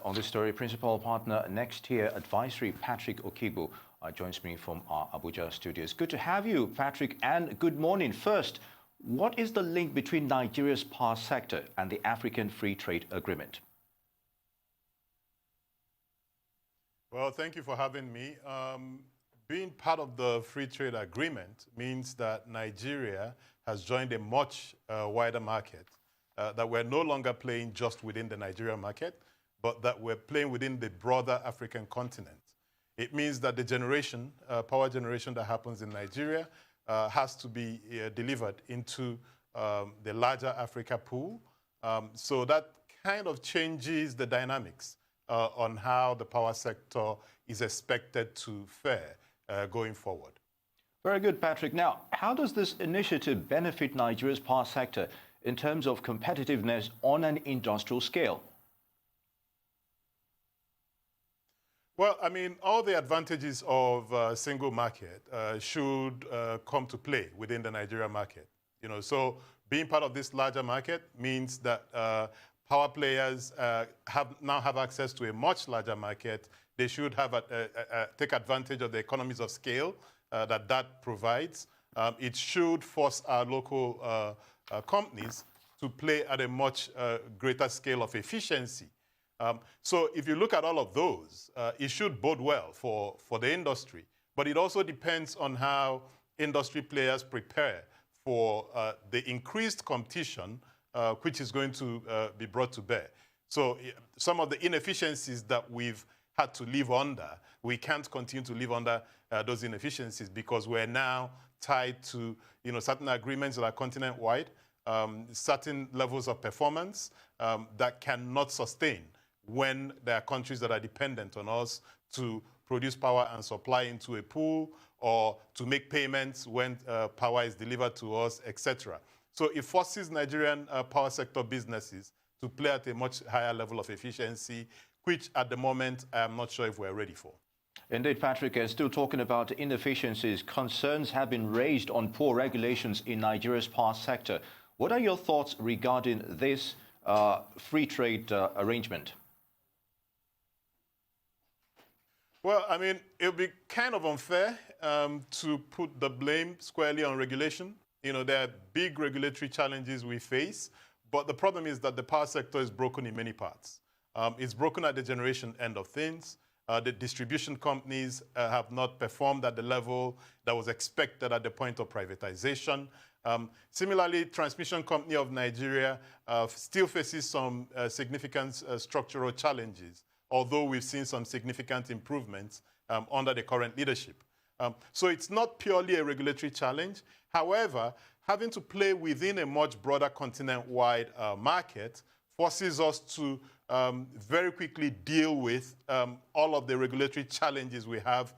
on this story, Principal Partner Next Tier Advisory, Patrick Okigbo, joins me from our Abuja studios. Good to have you, Patrick, and good morning. First, what is the link between Nigeria's power sector and the African Free Trade Agreement? Well, thank you for having me. Being part of the Free Trade Agreement means that Nigeria has joined a much wider market, that we're no longer playing just within the Nigerian market, but that we're playing within the broader African continent. It means that the generation, power generation that happens in Nigeria has to be delivered into the larger Africa pool. So that kind of changes the dynamics on how the power sector is expected to fare going forward. Very good, Patrick. Now, how does this initiative benefit Nigeria's power sector in terms of competitiveness on an industrial scale? Well, I mean, all the advantages of a single market should come to play within the Nigeria market. You know, so being part of this larger market means that power players now have access to a much larger market. They should have take advantage of the economies of scale that provides. It should force our local companies to play at a much greater scale of efficiency. So if you look at all of those, it should bode well for the industry. But it also depends on how industry players prepare for the increased competition which is going to be brought to bear. So some of the inefficiencies that we've had to live under, we can't continue to live under those inefficiencies because we're now tied to certain agreements that are continent-wide, certain levels of performance that cannot sustain when there are countries that are dependent on us to produce power and supply into a pool or to make payments when power is delivered to us, etc. So it forces Nigerian power sector businesses to play at a much higher level of efficiency, which at the moment I'm not sure if we're ready for. Indeed, Patrick, still talking about inefficiencies, concerns have been raised on poor regulations in Nigeria's power sector. What are your thoughts regarding this free trade arrangement? Well, I mean, it would be kind of unfair to put the blame squarely on regulation. You know, there are big regulatory challenges we face, but the problem is that the power sector is broken in many parts. It's broken at the generation end of things. The distribution companies have not performed at the level that was expected at the point of privatization. Similarly, Transmission Company of Nigeria still faces some significant structural challenges, although we've seen some significant improvements under the current leadership. So it's not purely a regulatory challenge. However, having to play within a much broader continent-wide market forces us to very quickly deal with all of the regulatory challenges we have,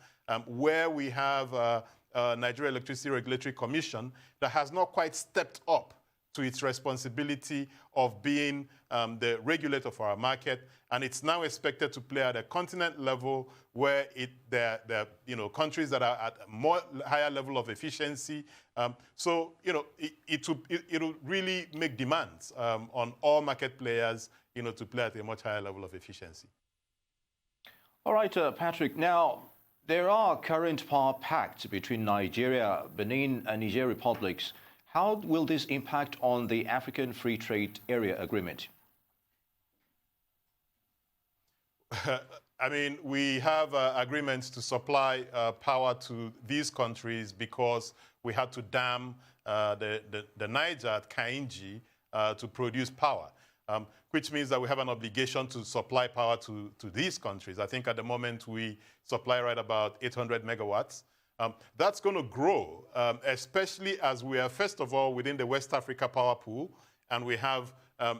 where we have Nigeria Electricity Regulatory Commission that has not quite stepped up to its responsibility of being the regulator for our market, and it's now expected to play at a continent level where there are countries that are at a higher level of efficiency. So it'll really make demands on all market players to play at a much higher level of efficiency. All right, Patrick. Now, there are current power pacts between Nigeria, Benin, and Niger republics. How will this impact on the African Free Trade Area Agreement? I mean, we have agreements to supply power to these countries because we had to dam the Niger at Kainji to produce power, which means that we have an obligation to supply power to these countries. I think at the moment we supply right about 800 megawatts. That's going to grow, especially as we are, first of all, within the West Africa power pool, and we have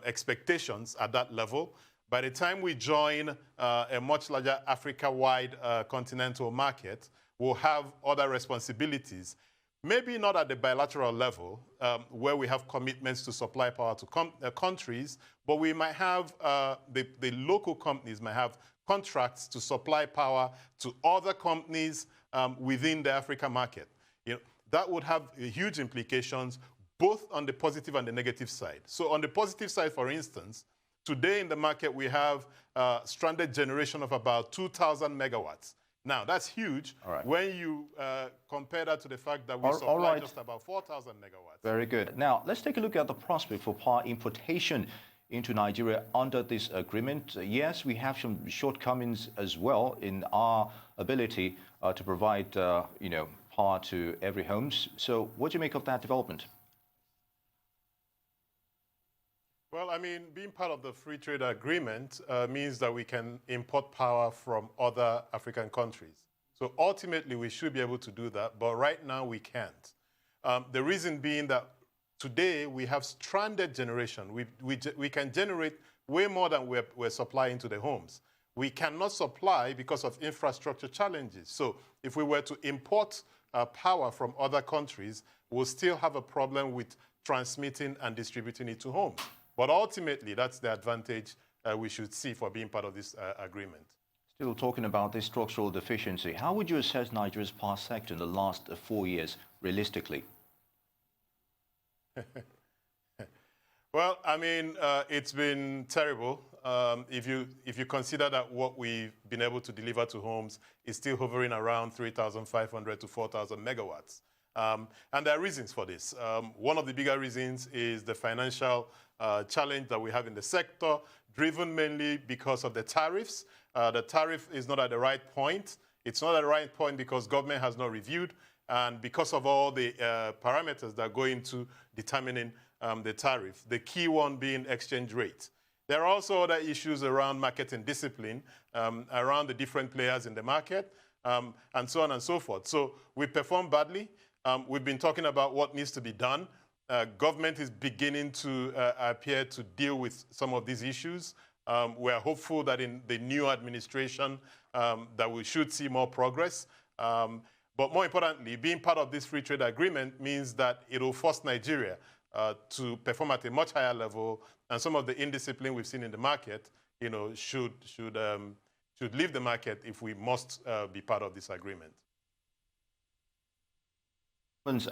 expectations at that level. By the time we join a much larger Africa-wide continental market, we'll have other responsibilities. Maybe not at the bilateral level, where we have commitments to supply power to countries, but we might have, the local companies might have contracts to supply power to other companies within the Africa market. That would have huge implications both on the positive and the negative side. So on the positive side, for instance, Today in the market, we have stranded generation of about 2,000 megawatts. Now, that's huge when you compare that to the fact that we supply just about 4,000 megawatts. Very good. Now, let's take a look at the prospect for power importation into Nigeria under this agreement. Yes, we have some shortcomings as well in our ability to provide, power to every home. So what do you make of that development? Well, I mean, being part of the free trade agreement means that we can import power from other African countries. So ultimately, we should be able to do that, but right now we can't. The reason being that today we have stranded generation. We can generate way more than we're supplying to the homes. We cannot supply because of infrastructure challenges. So if we were to import power from other countries, we'll still have a problem with transmitting and distributing it to homes. But ultimately, that's the advantage we should see for being part of this agreement. Still talking about this structural deficiency, how would you assess Nigeria's power sector in the last 4 years, realistically? Well, I mean, it's been terrible. If you consider that what we've been able to deliver to homes is still hovering around 3,500 to 4,000 megawatts. And there are reasons for this. One of the bigger reasons is the financial challenge that we have in the sector, driven mainly because of the tariffs. The tariff is not at the right point. It's not at the right point because government has not reviewed, and because of all the parameters that go into determining the tariff, the key one being exchange rate. There are also other issues around marketing discipline, around the different players in the market, and so on and so forth. So we perform badly. We've been talking about what needs to be done. Government is beginning to appear to deal with some of these issues. We're hopeful that in the new administration that we should see more progress. But more importantly, being part of this free trade agreement means that it will force Nigeria to perform at a much higher level, and some of the indiscipline we've seen in the market, should leave the market if we must be part of this agreement.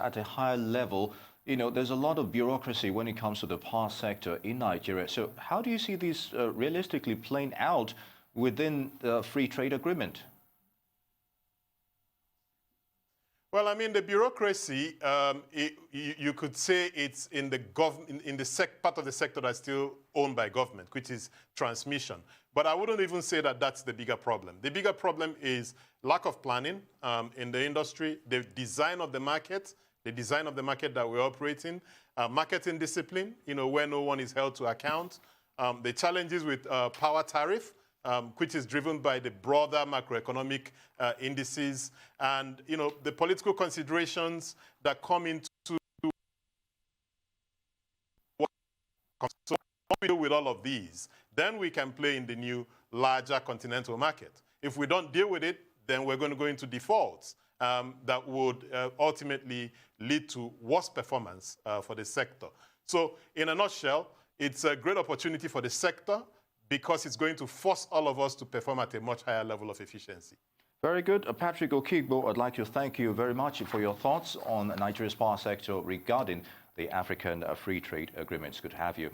At a higher level, there's a lot of bureaucracy when it comes to the power sector in Nigeria. So how do you see this realistically playing out within the free trade agreement? Well, I mean, the bureaucracy, you could say it's in the part of the sector that's still owned by government, which is transmission. But I wouldn't even say that that's the bigger problem. The bigger problem is lack of planning in the industry, the design of the market that we operate in, marketing discipline, where no one is held to account, the challenges with power tariff, which is driven by the broader macroeconomic indices, and the political considerations that come into what we do with all of these. Then we can play in the new, larger continental market. If we don't deal with it, then we're going to go into defaults that would ultimately lead to worse performance for the sector. So in a nutshell, it's a great opportunity for the sector because it's going to force all of us to perform at a much higher level of efficiency. Very good. Patrick Okigbo, I'd like to thank you very much for your thoughts on Nigeria's power sector regarding the African Free Trade Agreements. Good to have you.